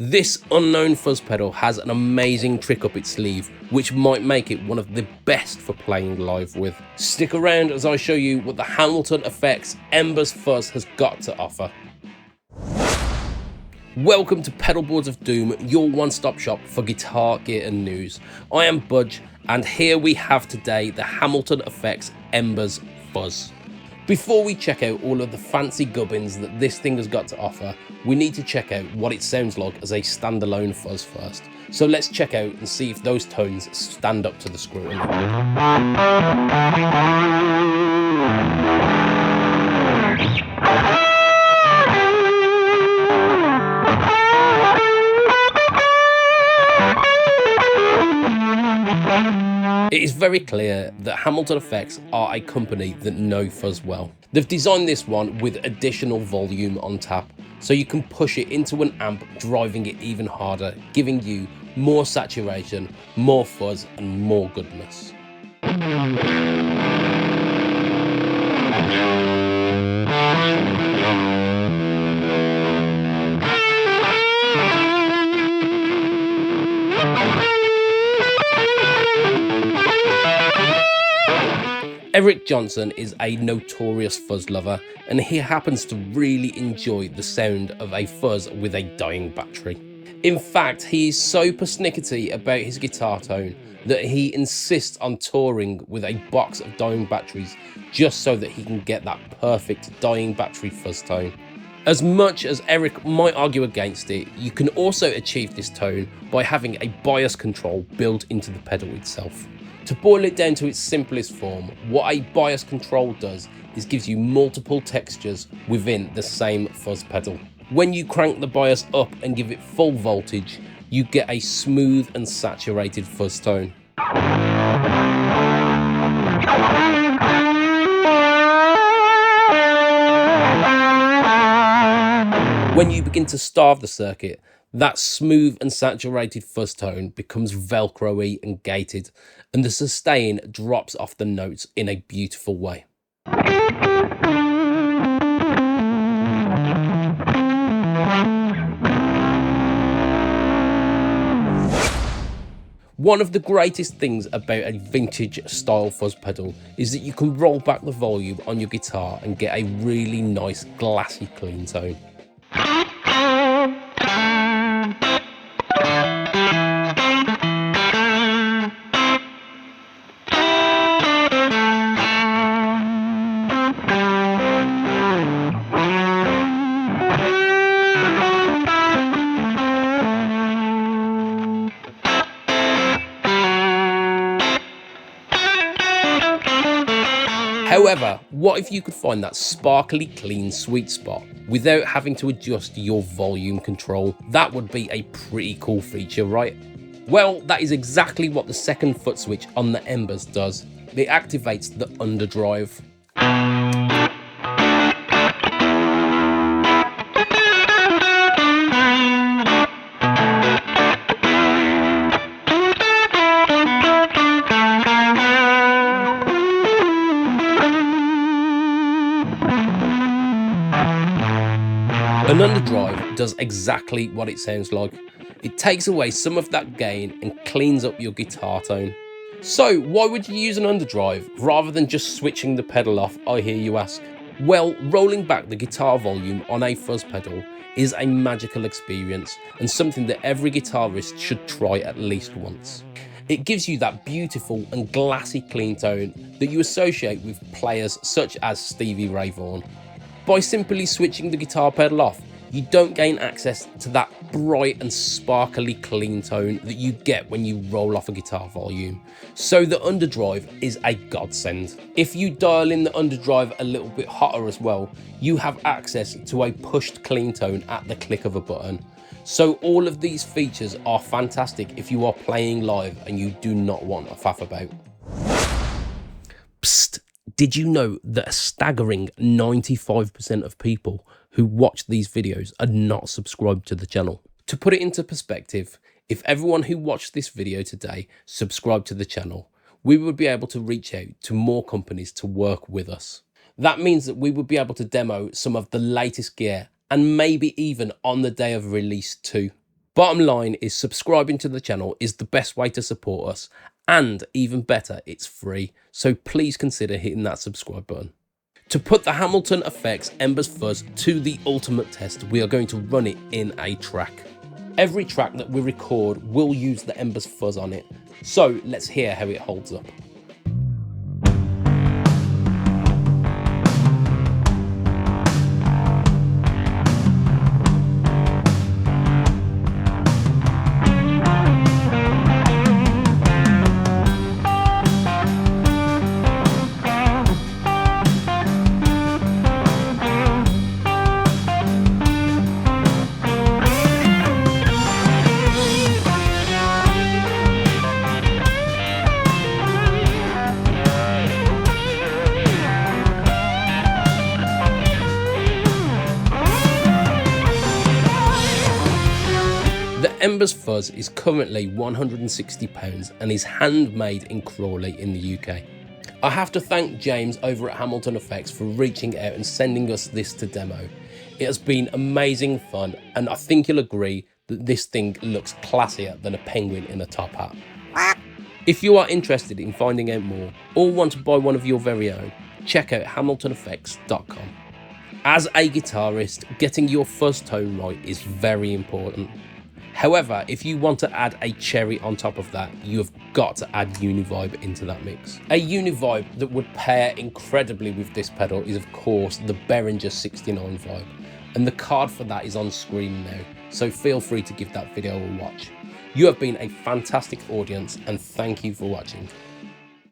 This unknown fuzz pedal has an amazing trick up its sleeve, which might make it one of the best for playing live with. Stick around as I show you what the TateFX Embers Fuzz has got to offer. Welcome to Pedalboards of Doom, your one-stop shop for guitar gear and news. I am Budge, and here we have today the TateFX Embers Fuzz. Before we check out all of the fancy gubbins that this thing has got to offer, we need to check out what it sounds like as a standalone fuzz first. So let's check out and see if those tones stand up to the scrutiny. It is very clear that TateFX are a company that know fuzz well. They've designed this one with additional volume on tap, so you can push it into an amp, driving it even harder, giving you more saturation, more fuzz and more goodness. Eric Johnson is a notorious fuzz lover, and he happens to really enjoy the sound of a fuzz with a dying battery. In fact, he is so persnickety about his guitar tone that he insists on touring with a box of dying batteries just so that he can get that perfect dying battery fuzz tone. As much as Eric might argue against it, you can also achieve this tone by having a bias control built into the pedal itself. To boil it down to its simplest form, what a bias control does is gives you multiple textures within the same fuzz pedal. When you crank the bias up and give it full voltage, you get a smooth and saturated fuzz tone. When you begin to starve the circuit, that smooth and saturated fuzz tone becomes velcro-y and gated, and the sustain drops off the notes in a beautiful way. One of the greatest things about a vintage style fuzz pedal is that you can roll back the volume on your guitar and get a really nice glassy clean tone. However, what if you could find that sparkly clean sweet spot without having to adjust your volume control? That would be a pretty cool feature, right? Well, that is exactly what the second foot switch on the Embers does. It activates the Underdrive. An Underdrive does exactly what it sounds like. It takes away some of that gain and cleans up your guitar tone. So why would you use an Underdrive rather than just switching the pedal off, I hear you ask? Well, rolling back the guitar volume on a fuzz pedal is a magical experience and something that every guitarist should try at least once. It gives you that beautiful and glassy clean tone that you associate with players such as Stevie Ray Vaughan. By simply switching the guitar pedal off, you don't gain access to that bright and sparkly clean tone that you get when you roll off a guitar volume. So the Underdrive is a godsend. If you dial in the Underdrive a little bit hotter as well, you have access to a pushed clean tone at the click of a button. So all of these features are fantastic if you are playing live and you do not want a faff about. Psst. Did you know that a staggering 95% of people who watch these videos are not subscribed to the channel? To put it into perspective, if everyone who watched this video today subscribed to the channel, we would be able to reach out to more companies to work with us. That means that we would be able to demo some of the latest gear and maybe even on the day of release too. Bottom line is subscribing to the channel is the best way to support us, and even better, it's free, so please consider hitting that subscribe button. To put the TateFX Embers Fuzz to the ultimate test, we are going to run it in a track. Every track that we record will use the Embers Fuzz on it, so let's hear how it holds up. The Embers Fuzz is currently £160 and is handmade in Crawley in the UK. I have to thank James over at TateFX for reaching out and sending us this to demo. It has been amazing fun, and I think you'll agree that this thing looks classier than a penguin in a top hat. If you are interested in finding out more or want to buy one of your very own, check out HamiltonFX.com. As a guitarist, getting your fuzz tone right is very important. However, if you want to add a cherry on top of that, you have got to add Univibe into that mix. A Univibe that would pair incredibly with this pedal is of course the Behringer 69 Vibe, and the card for that is on screen now, so feel free to give that video a watch. You have been a fantastic audience, and thank you for watching.